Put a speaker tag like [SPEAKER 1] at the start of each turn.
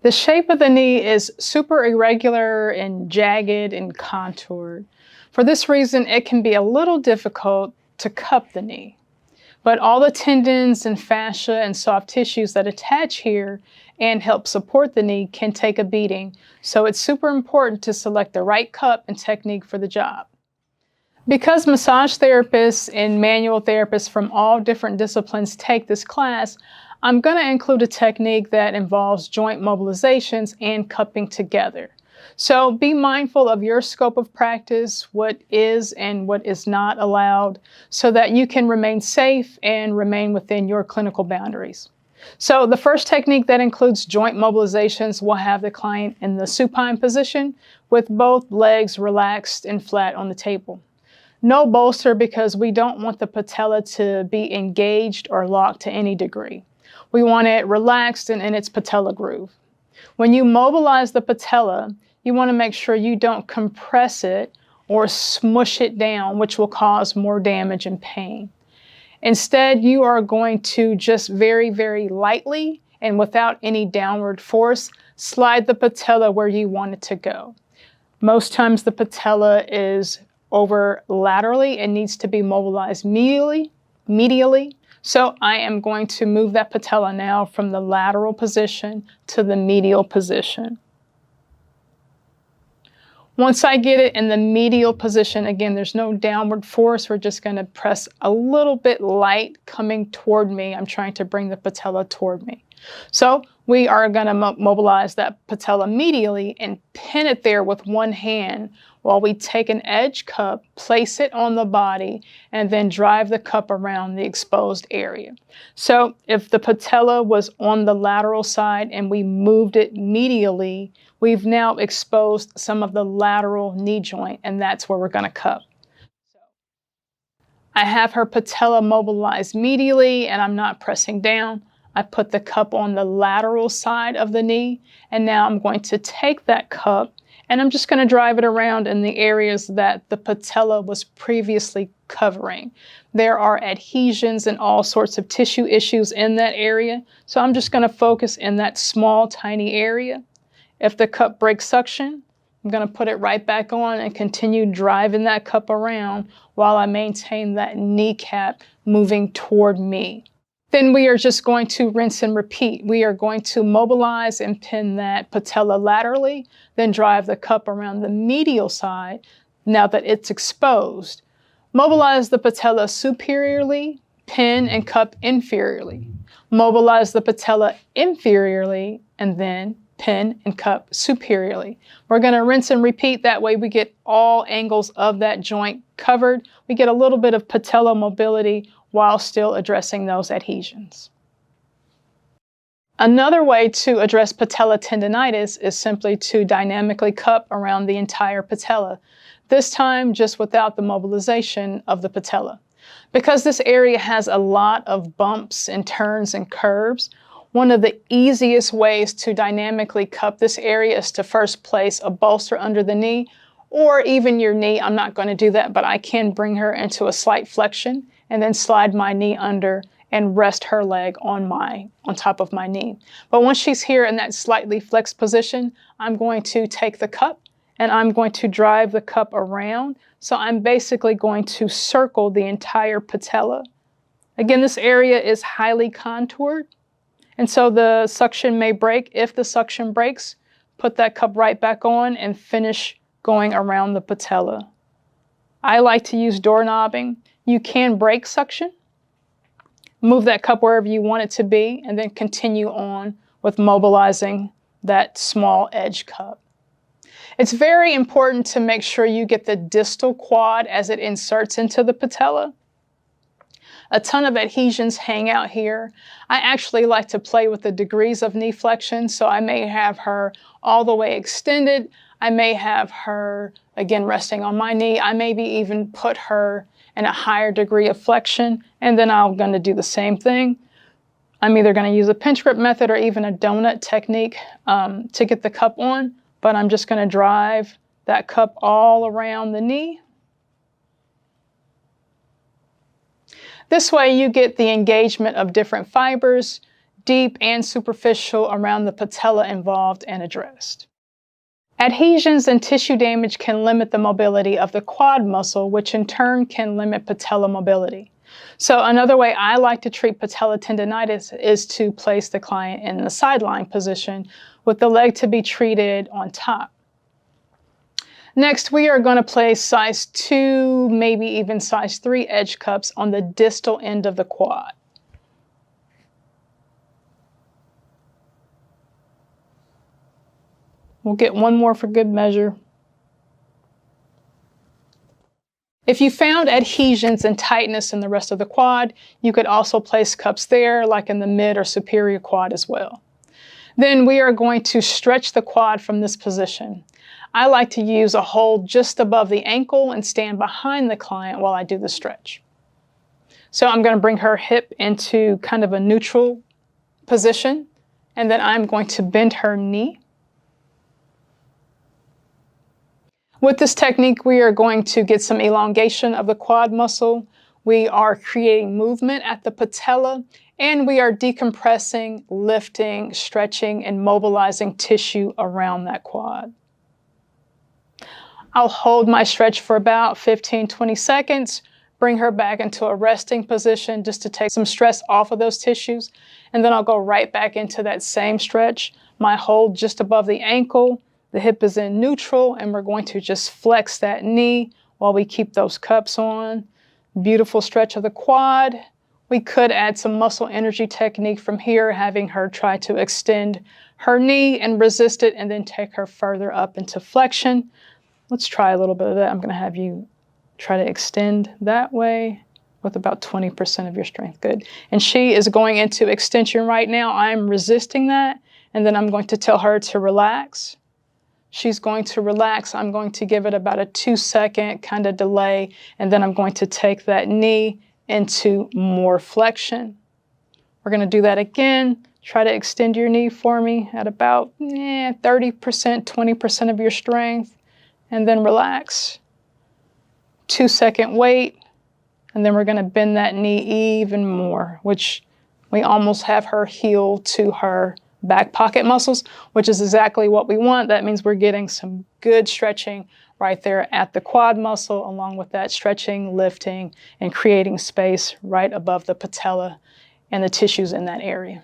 [SPEAKER 1] The shape of the knee is super irregular and jagged and contoured. For this reason, it can be a little difficult to cup the knee. But all the tendons and fascia and soft tissues that attach here and help support the knee can take a beating, so it's super important to select the right cup and technique for the job. Because massage therapists and manual therapists from all different disciplines take this class, I'm going to include a technique that involves joint mobilizations and cupping together. So be mindful of your scope of practice, what is and what is not allowed, so that you can remain safe and remain within your clinical boundaries. So the first technique that includes joint mobilizations will have the client in the supine position with both legs relaxed and flat on the table. No bolster, because we don't want the patella to be engaged or locked to any degree. We want it relaxed and in its patella groove. When you mobilize the patella, you want to make sure you don't compress it or smush it down, which will cause more damage and pain. Instead, you are going to just very, very lightly and without any downward force, slide the patella where you want it to go. Most times the patella is over laterally and needs to be mobilized medially. So I am going to move that patella now from the lateral position to the medial position. Once I get it in the medial position, again, there's no downward force. We're just going to press a little bit light coming toward me. I'm trying to bring the patella toward me. So we are going to mobilize that patella medially and pin it there with one hand while we take an edge cup, place it on the body, and then drive the cup around the exposed area. So if the patella was on the lateral side and we moved it medially, we've now exposed some of the lateral knee joint, and that's where we're going to cup. I have her patella mobilized medially, and I'm not pressing down. I put the cup on the lateral side of the knee, and now I'm going to take that cup and I'm just going to drive it around in the areas that the patella was previously covering. There are adhesions and all sorts of tissue issues in that area, so I'm just going to focus in that small, tiny area. If the cup breaks suction, I'm going to put it right back on and continue driving that cup around while I maintain that kneecap moving toward me. Then we are just going to rinse and repeat. We are going to mobilize and pin that patella laterally, then drive the cup around the medial side now that it's exposed. Mobilize the patella superiorly, pin and cup inferiorly. Mobilize the patella inferiorly, and then pin and cup superiorly. We're going to rinse and repeat. That way we get all angles of that joint covered. We get a little bit of patella mobility while still addressing those adhesions. Another way to address patellar tendinitis is simply to dynamically cup around the entire patella, this time just without the mobilization of the patella. Because this area has a lot of bumps and turns and curves, one of the easiest ways to dynamically cup this area is to first place a bolster under the knee, or even your knee. I'm not going to do that, but I can bring her into a slight flexion and then slide my knee under and rest her leg on top of my knee. But once she's here in that slightly flexed position, I'm going to take the cup and I'm going to drive the cup around. So I'm basically going to circle the entire patella. Again, this area is highly contoured, and so the suction may break. If the suction breaks, put that cup right back on and finish going around the patella. I like to use doorknobbing. You can break suction, move that cup wherever you want it to be, and then continue on with mobilizing that small edge cup. It's very important to make sure you get the distal quad as it inserts into the patella. A ton of adhesions hang out here. I actually like to play with the degrees of knee flexion, so I may have her all the way extended. I may have her, again, resting on my knee. I maybe even put her in a higher degree of flexion, and then I'm going to do the same thing. I'm either going to use a pinch grip method or even a donut technique to get the cup on, but I'm just going to drive that cup all around the knee. This way you get the engagement of different fibers, deep and superficial around the patella involved and addressed. Adhesions and tissue damage can limit the mobility of the quad muscle, which in turn can limit patella mobility. So another way I like to treat patellar tendinitis is to place the client in the sideline position with the leg to be treated on top. Next, we are going to place size 2, maybe even size 3 edge cups on the distal end of the quad. We'll get one more for good measure. If you found adhesions and tightness in the rest of the quad, you could also place cups there, like in the mid or superior quad as well. Then we are going to stretch the quad from this position. I like to use a hold just above the ankle and stand behind the client while I do the stretch. So I'm going to bring her hip into kind of a neutral position, and then I'm going to bend her knee. With this technique, we are going to get some elongation of the quad muscle. We are creating movement at the patella, and we are decompressing, lifting, stretching, and mobilizing tissue around that quad. I'll hold my stretch for about 15-20 seconds, bring her back into a resting position just to take some stress off of those tissues, and then I'll go right back into that same stretch. My hold just above the ankle. The hip is in neutral, and we're going to just flex that knee while we keep those cups on. Beautiful stretch of the quad. We could add some muscle energy technique from here, having her try to extend her knee and resist it, and then take her further up into flexion. Let's try a little bit of that. I'm going to have you try to extend that way with about 20% of your strength. Good. And she is going into extension right now. I'm resisting that, and then I'm going to tell her to relax. She's going to relax. I'm going to give it about a 2-second kind of delay, and then I'm going to take that knee into more flexion. We're going to do that again. Try to extend your knee for me at about 30%, 20% of your strength, and then relax. 2-second wait, and then we're going to bend that knee even more, which we almost have her heel to her back pocket muscles, which is exactly what we want. That means we're getting some good stretching right there at the quad muscle, along with that stretching, lifting, and creating space right above the patella and the tissues in that area.